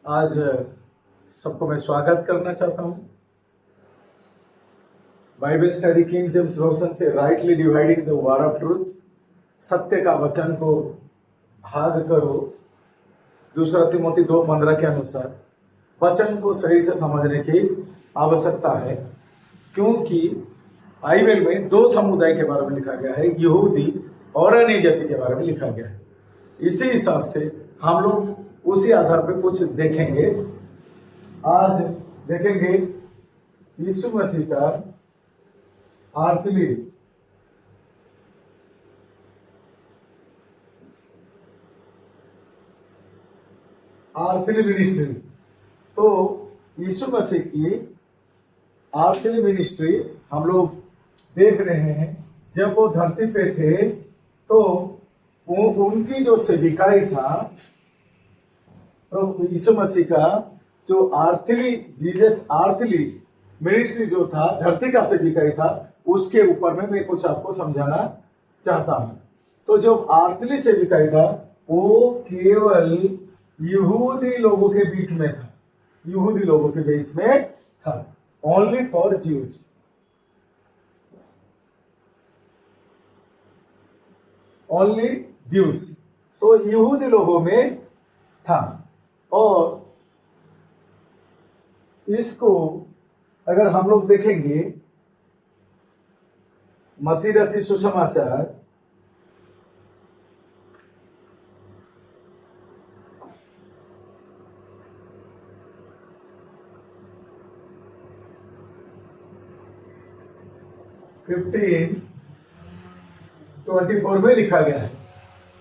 आज सबको मैं स्वागत करना चाहता हूँ। Bible study King James version से rightly dividing the word of truth, सत्य का वचन को भाग करो। दूसरा तिमोथी 2:15 के अनुसार वचन को सही से समझने की आवश्यकता है, क्योंकि बाइबल में दो समुदाय के बारे में लिखा गया है, यहूदी और अन्य जाति के बारे में लिखा गया है। इसी हिसाब से हम लोग उसी आधार पर कुछ देखेंगे। आज देखेंगे यीशु मसीह का आर्थली मिनिस्ट्री। तो यीशु मसीह की आर्थली मिनिस्ट्री हम लोग देख रहे हैं। जब वो धरती पे थे तो उनकी जो सेविकाई था, तो यीशु मसीह का जो आर्थली मिनिस्ट्री जो था, धरती का सेविकाई था, उसके ऊपर में मैं कुछ आपको समझाना चाहता हूं। तो जो आर्थली सेविकाई था वो केवल यहूदी लोगों के बीच में था, यहूदी लोगों के बीच में था, only for Jews. Only Jews, तो यहूदी लोगों में था। और इसको अगर हम लोग देखेंगे मत्ती रचित सुसमाचार 15:24 में लिखा गया है,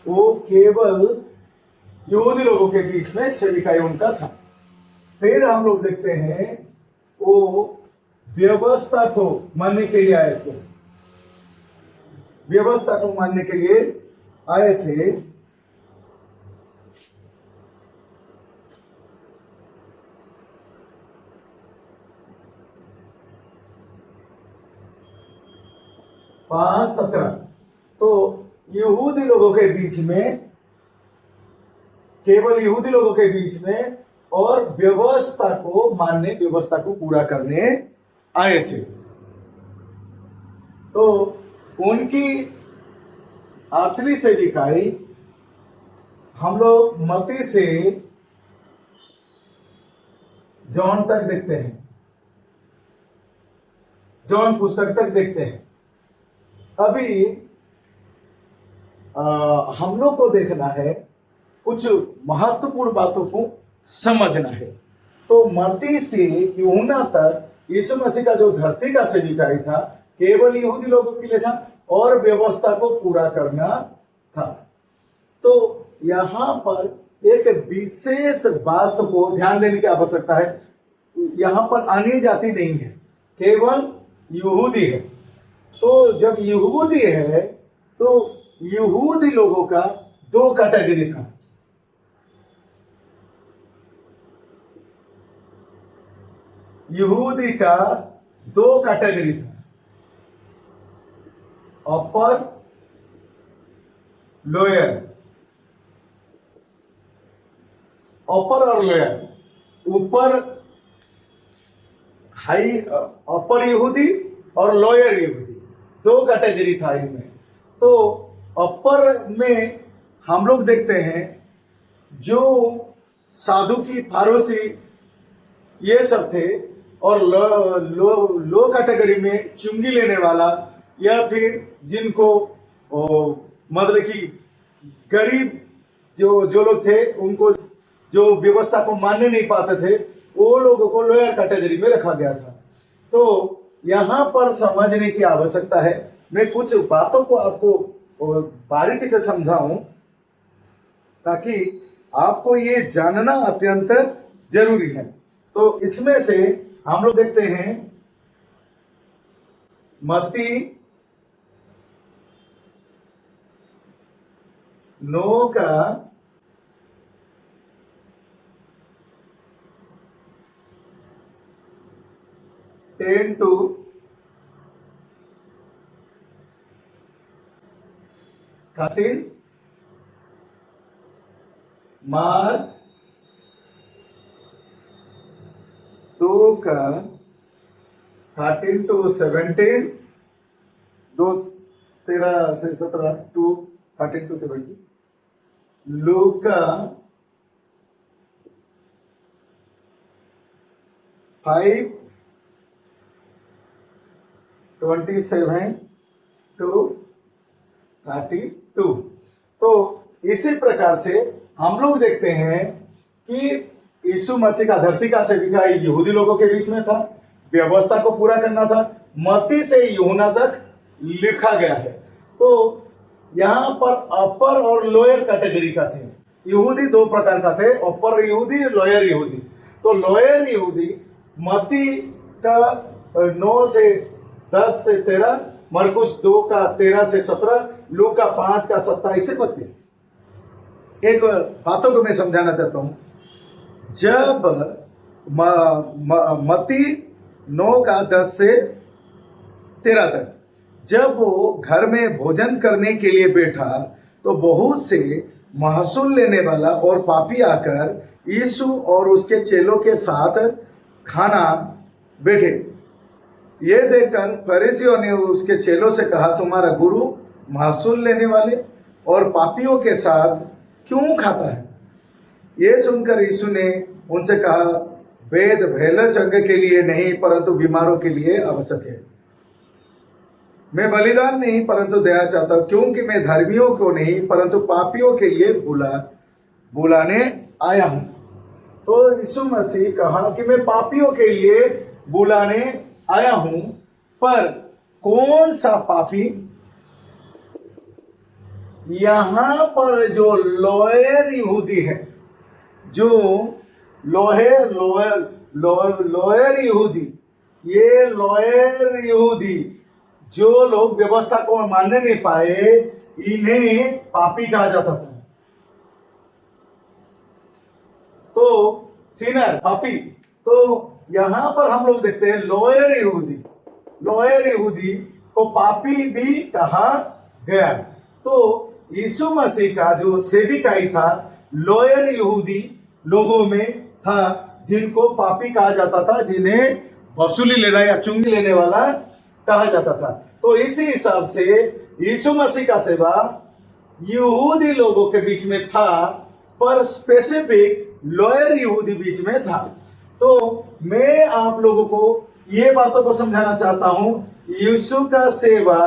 वो केवल यहूदी लोगों के बीच में सेविकाई उनका था। फिर हम लोग देखते हैं वो व्यवस्था को मानने के लिए आए थे, व्यवस्था को मानने के लिए आए थे। पांच 17। तो यहूदी लोगों के बीच में, केवल यहूदी लोगों के बीच में, और व्यवस्था को मानने, व्यवस्था को पूरा करने आए थे। तो उनकी आखिरी सेविकाई हम लोग मत्ती से जॉन तक देखते हैं, जॉन पुस्तक तक देखते हैं। अभी हम लोग को देखना है, कुछ महत्वपूर्ण बातों को समझना है। तो मत्ती से यूहन्ना तक यीशु मसीह का जो धरती का सेविकाई था, केवल यहूदी लोगों के लिए था और व्यवस्था को पूरा करना था। तो यहां पर एक विशेष बात को ध्यान देने की आवश्यकता है। यहां पर अन्य जाति नहीं है, केवल यहूदी है। तो जब यहूदी है तो यहूदी लोगों का दो कैटेगरी था। यहूदी का दो कैटेगरी था, अपर लोअर, अपर और लोअर। ऊपर हाई अपर यहूदी और लोअर यहूदी, दो कैटेगरी था इनमें। तो अपर में हम लोग देखते हैं जो साधु की फारोसी ये सब थे, और लो कैटेगरी में चुंगी लेने वाला, या फिर जिनको मतलब कि गरीब जो लोग थे, उनको जो व्यवस्था को मानने नहीं पाते थे, वो लोगों को लोअर कैटेगरी में रखा गया था। तो यहां पर समझने की आवश्यकता है। मैं कुछ बातों को आपको बारीकी से समझाऊं, ताकि आपको ये जानना अत्यंत जरूरी है। तो इसमें से हम लोग देखते हैं मत्ती 9 का 10 to 13, मार्क 2 का 13 to 17, 2 13 से 17 टू 13 to 17, लूक का 5 27 to 32। तो इसी प्रकार से हम लोग देखते हैं कि यीशु मसीह का धरती का सेविका यहूदी लोगों के बीच में था, व्यवस्था को पूरा करना था, मत्ती से यूहन्ना तक लिखा गया है। तो यहाँ पर अपर और लोअर कैटेगरी का थे। यहूदी 2 प्रकार का थे, अपर यहूदी, लोअर यहूदी। तो लोअर यहूदी मत्ती का 9 से 10 से 13, मरकुस 2 का 13 से 17, लूक का 5 का 27 से 32। एक बातों को मैं समझाना चाहता हूं। जब मत्ती 9 का 10 से 13 तक जब वो घर में भोजन करने के लिए बैठा तो बहुत से महसूल लेने वाला और पापी आकर यीशु और उसके चेलों के साथ खाना बैठे। ये देखकर फरीसियों ने उसके चेलों से कहा, तुम्हारा गुरु महसूल लेने वाले और पापियों के साथ क्यों खाता है? ये सुनकर यीशु ने उनसे कहा, वेद भेल चंग के लिए नहीं परंतु बीमारों के लिए आवश्यक है। मैं बलिदान नहीं परंतु दया चाहता हूं, क्योंकि मैं धर्मियों को नहीं परंतु पापियों के लिए बुलाने आया हूं। तो यीशु मसीह कहा कि मैं पापियों के लिए बुलाने आया हूं, पर कौन सा पापी? यहां पर जो लोअर यहूदी है, जो लोअर यहूदी, ये लोअर यहूदी जो लोग व्यवस्था को मानने नहीं पाए, इन्हें पापी कहा जाता था। तो सिनर, पापी। तो यहां पर हम लोग देखते हैं लोअर यहूदी को पापी भी कहा गया। तो यीशु मसीह का जो सेविकाई था लोअर यहूदी लोगों में था, जिनको पापी कहा जाता था, जिन्हें वसूली लेना या चुंगी लेने वाला कहा जाता था। तो इसी हिसाब से यीशु मसीह का सेवा यहूदी लोगों के बीच में था, पर स्पेसिफिक लोअर यहूदी बीच में था। तो मैं आप लोगों को ये बातों को समझाना चाहता हूं, यीशु का सेवा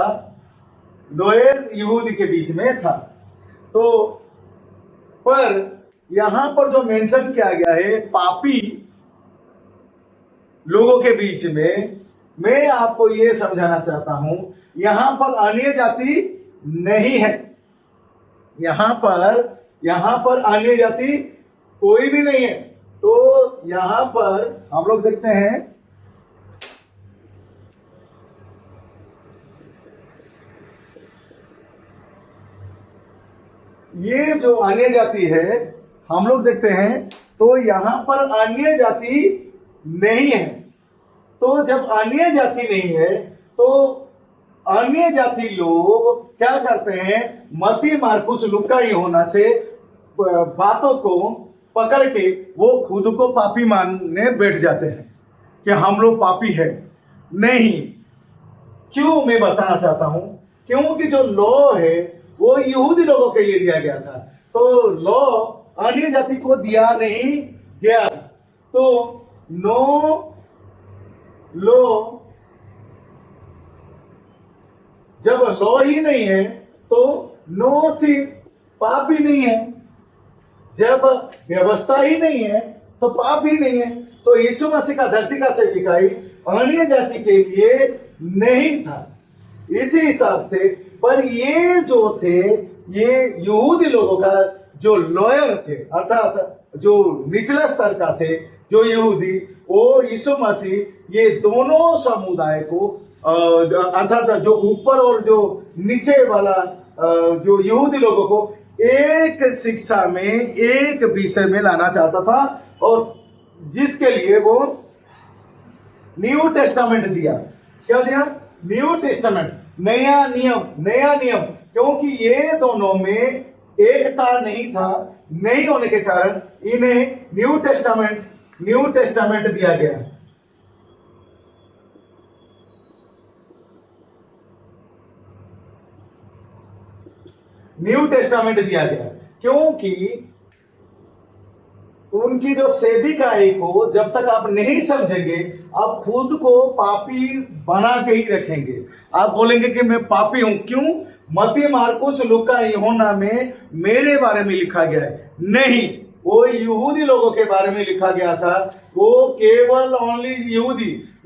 लोअर यहूदी के बीच में था। तो पर यहां पर जो मेंशन किया गया है पापी लोगों के बीच में, मैं आपको यह समझाना चाहता हूं, यहां पर अन्य जाति नहीं है। यहां पर अन्य जाति कोई भी नहीं है। तो यहां पर हम लोग देखते हैं, ये जो अन्य जाति है हम लोग देखते हैं, तो यहां पर अन्य जाति नहीं है। तो जब अन्य जाति नहीं है तो अन्य जाति लोग क्या करते हैं, मत्ती, मार्कुस, लूका, यूहन्ना से बातों को पकड़ के वो खुद को पापी मानने बैठ जाते हैं कि हम लोग पापी है। नहीं, क्यों मैं बताना चाहता हूं, क्योंकि जो लॉ है वो यहूदी लोगों के लिए दिया गया था। तो लॉ अन्य जाति को दिया नहीं गया। तो नो लॉ, जब लॉ ही नहीं है तो नो सिन, पाप भी नहीं है। जब व्यवस्था ही नहीं है तो पाप ही नहीं है। तो यीशु मसीह का धरती का सेविकाई अन्य जाति के लिए नहीं था। इसी हिसाब से, पर ये जो थे, ये यहूदी लोगों का जो लॉयर थे, अर्थात जो निचला स्तर का थे, जो यहूदी, वो यीशु मसीह ये दोनों समुदाय को, अर्थात जो ऊपर और जो नीचे वाला जो यहूदी लोगों को एक शिक्षा में, एक विषय में लाना चाहता था, और जिसके लिए वो न्यू टेस्टामेंट दिया। क्या दिया? न्यू टेस्टामेंट, नया नियम। क्योंकि ये दोनों में एकता नहीं था, नहीं होने के कारण इन्हें न्यू टेस्टामेंट दिया गया। न्यू टेस्टामेंट दिया गया, क्योंकि उनकी जो सेविकाई को जब तक आप नहीं समझेंगे, आप खुद को पापी बना के ही रखेंगे। आप बोलेंगे कि मैं पापी हूं, क्यों? मत्ती, मार्कुस, लूका, यूहन्ना में मेरे बारे में लिखा गया है। नहीं, वो यहूदी लोगों के बारे में लिखा गया था। वो केवल ओनली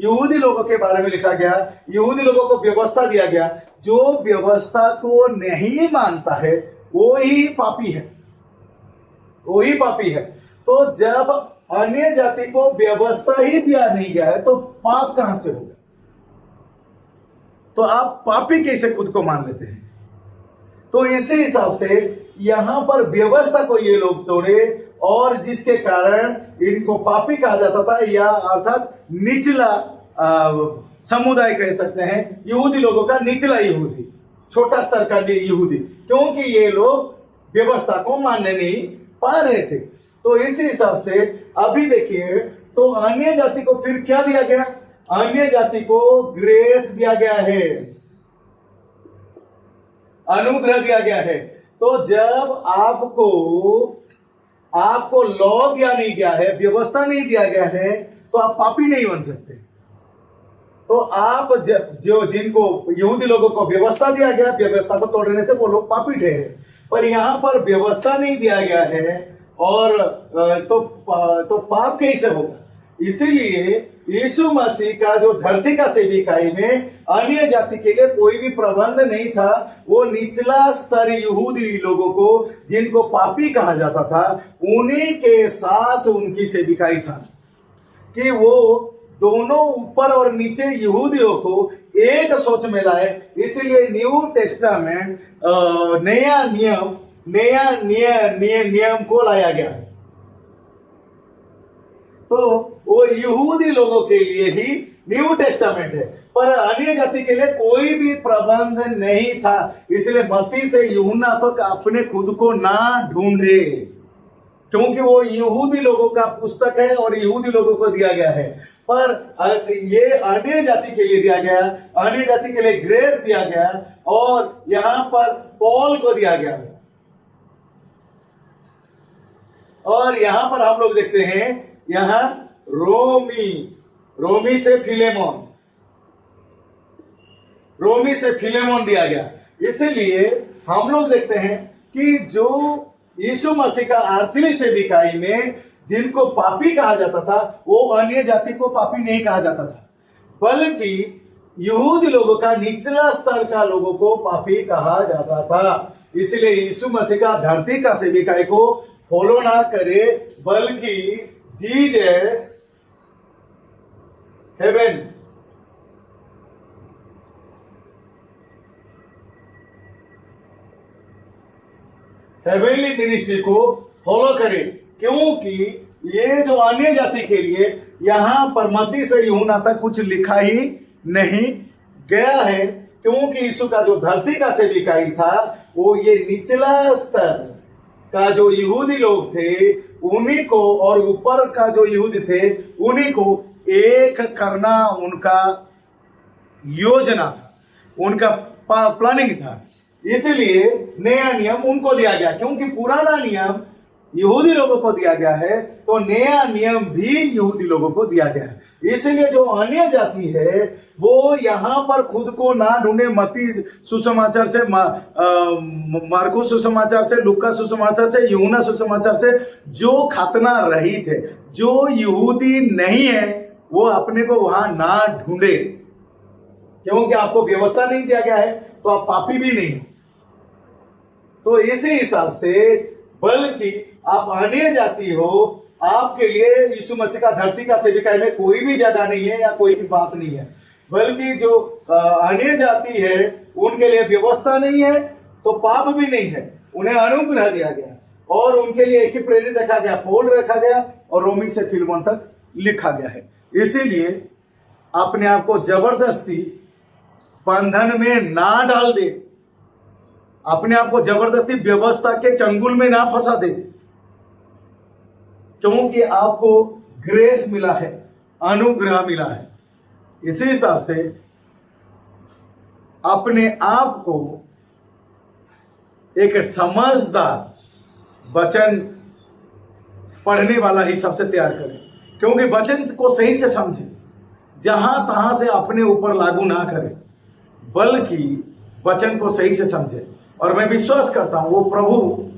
यहूदी लोगों के बारे में लिखा गया। यहूदी लोगों को व्यवस्था दिया गया। जो व्यवस्था को नहीं मानता है वो ही पापी है, वो ही पापी है। तो जब अन्य जाति को व्यवस्था ही दिया नहीं गया है तो पाप कहां से होगा? तो आप पापी कैसे खुद को मान लेते हैं? तो इसी हिसाब से यहां पर व्यवस्था को ये लोग तोड़े, और जिसके कारण इनको पापी कहा जाता था, या अर्थात निचला समुदाय कह सकते हैं, यहूदी लोगों का निचला यहूदी, छोटा स्तर का यहूदी, क्योंकि ये लोग व्यवस्था को मानने नहीं पा रहे थे। तो इसी हिसाब से अभी देखिए, तो अन्य जाति को फिर क्या दिया गया? अन्य जाति को ग्रेस दिया गया है, अनुग्रह दिया गया है। तो जब आपको लॉ दिया नहीं गया है, व्यवस्था नहीं दिया गया है, तो आप पापी नहीं बन सकते। तो आप जो जिनको यहूदी लोगों को व्यवस्था दिया गया, व्यवस्था को तोड़ने से वो लोग पापी ठहरे, पर यहां पर व्यवस्था नहीं दिया गया है, और तो पाप कैसे होगा? इसीलिए यीशु मसीह का जो धरती का सेविकाई में अन्य जाति के लिए कोई भी प्रबंध नहीं था। वो निचला स्तर यहूदी लोगों को, जिनको पापी कहा जाता था, उन्हीं के साथ उनकी सेविकाई था कि वो दोनों ऊपर और नीचे यहूदियों को एक सोच में लाए। इसीलिए न्यू टेस्टामेंट, नया नियम को लाया गया। तो वो यहूदी लोगों के लिए ही न्यू टेस्टामेंट है, पर अन्य जाति के लिए कोई भी प्रबंध नहीं था। इसलिए मत्ती से यूहन्ना तक अपने खुद को ना ढूंढे, क्योंकि वो यहूदी लोगों का पुस्तक है और यहूदी लोगों को दिया गया है। पर ये अन्य जाति के लिए दिया गया, अन्य जाति के लिए ग्रेस दिया गया, और यहां पर पॉल को दिया गया। और यहां पर हम लोग देखते हैं, यहां रोमी से फिलेमोन दिया गया। इसीलिए हम लोग देखते हैं कि जो यीशु मसीह का आठवीं सेविकाई में जिनको पापी कहा जाता था, वो अन्य जाति को पापी नहीं कहा जाता था, बल्कि यहूदी लोगों का निचला स्तर का लोगों को पापी कहा जाता था। इसलिए यीशु मसीह का धरती का सेविकाई को फॉलो ना करे, बल्कि जीसस हेवनली मिनिस्ट्री को फॉलो करे, क्योंकि ये जो अन्य जाति के लिए यहां पर मत्ती से यूहन्ना तक कुछ लिखा ही नहीं गया है, क्योंकि यीशु का जो धरती का सेविकाई था, वो ये निचला स्तर का जो यहूदी लोग थे उन्हीं को, और ऊपर का जो यहूदी थे उन्हीं को एक करना उनका योजना था, उनका प्लानिंग था। इसलिए नया नियम उनको दिया गया, क्योंकि पुराना नियम यहूदी लोगों को दिया गया है, तो नया नियम भी यहूदी लोगों को दिया गया है। इसलिए जो अन्य जाति है वो यहां पर खुद को ना ढूंढे। मत्ती सुसमाचार से, मार्कुस सुसमाचार से, लूका सुसमाचार से, यूहन्ना सुसमाचार से जो खतना रहित है, जो यहूदी नहीं है, वो अपने को वहां ना ढूंढे, क्योंकि आपको व्यवस्था नहीं दिया गया है, तो आप पापी भी नहीं। तो इसी हिसाब से, बल्कि आप अन्य जाति हो, आपके लिए यीशु मसीह का धरती का सेविकाई में कोई भी जगह नहीं है या कोई भी बात नहीं है, बल्कि जो अन्य जाति है उनके लिए व्यवस्था नहीं है, तो पाप भी नहीं है, उन्हें अनुग्रह दिया गया, और उनके लिए एक ही प्रेरित रखा गया, पौल रखा गया, और रोमी से फिलेमोन तक लिखा गया है। इसीलिए अपने आप को जबरदस्ती बंधन में ना डाल दे, अपने आप को जबरदस्ती व्यवस्था के चंगुल में ना फंसा दे, क्योंकि आपको ग्रेस मिला है, अनुग्रह मिला है। इसी हिसाब से अपने आप को एक समझदार वचन पढ़ने वाला ही सबसे तैयार करें, क्योंकि वचन को सही से समझे, जहां तहां से अपने ऊपर लागू ना करें, बल्कि वचन को सही से समझे। और मैं विश्वास करता हूं वो प्रभु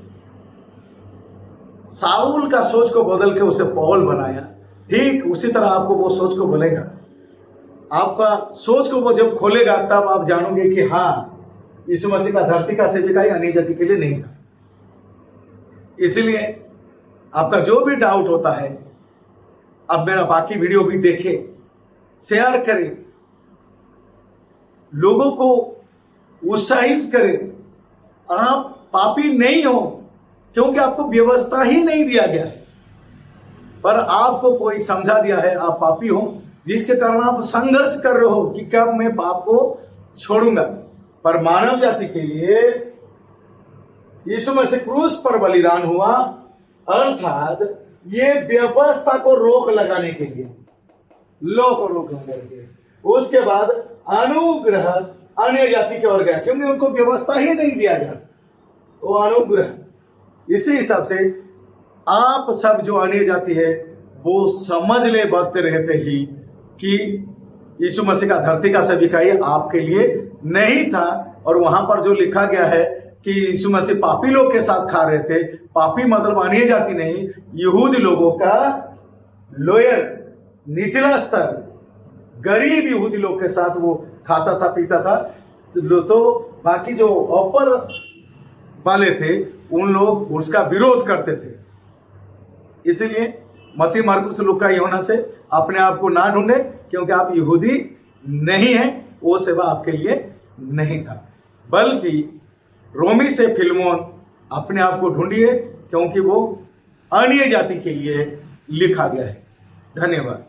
साउल का सोच को बदल के उसे पौल बनाया, ठीक उसी तरह आपको वो सोच को बोलेगा। आपका सोच को वो जब खोलेगा तब आप जानोगे कि हाँ, यीशु मसीह का धरती का सेवकाई अन्य जाति के लिए नहीं था। इसलिए आपका जो भी डाउट होता है, अब मेरा बाकी वीडियो भी देखे, शेयर करें, लोगों को उत्साहित करें। आप पापी नहीं हो, क्योंकि आपको व्यवस्था ही नहीं दिया गया है, पर आपको कोई समझा दिया है आप पापी हो, जिसके कारण आप संघर्ष कर रहे हो कि कब मैं पाप को छोड़ूंगा। पर मानव जाति के लिए यीशु मसीह क्रूस पर बलिदान हुआ, अर्थात ये व्यवस्था को रोक लगाने के लिए, लॉ को रोक लगाने के लिए। उसके बाद अनुग्रह अन्य जाति की ओर गया, क्योंकि उनको व्यवस्था ही नहीं दिया गया, तो अनुग्रह। इसी हिसाब से आप सब जो अन्य जाति है वो समझ ले वक्त रहते ही कि यीशु मसीह का धरती का सेवकाई आपके लिए नहीं था। और वहां पर जो लिखा गया है कि यीशु मसीह पापी लोग के साथ खा रहे थे, पापी मतलब अन्य जाति नहीं, यहूदी लोगों का लोअर, निचला स्तर, गरीब यहूदी लोग के साथ वो खाता था, पीता था। तो बाकी जो अपर वाले थे उन लोग उसका विरोध करते थे। इसलिए मत्ती, मार्कुस, लूका, यूहन्ना से अपने आप को ना ढूंढे, क्योंकि आप यहूदी नहीं हैं, वो सेवा आपके लिए नहीं था। बल्कि रोमी से फिलमोन अपने आप को ढूंढिए, क्योंकि वो अन्य जाति के लिए लिखा गया है। धन्यवाद।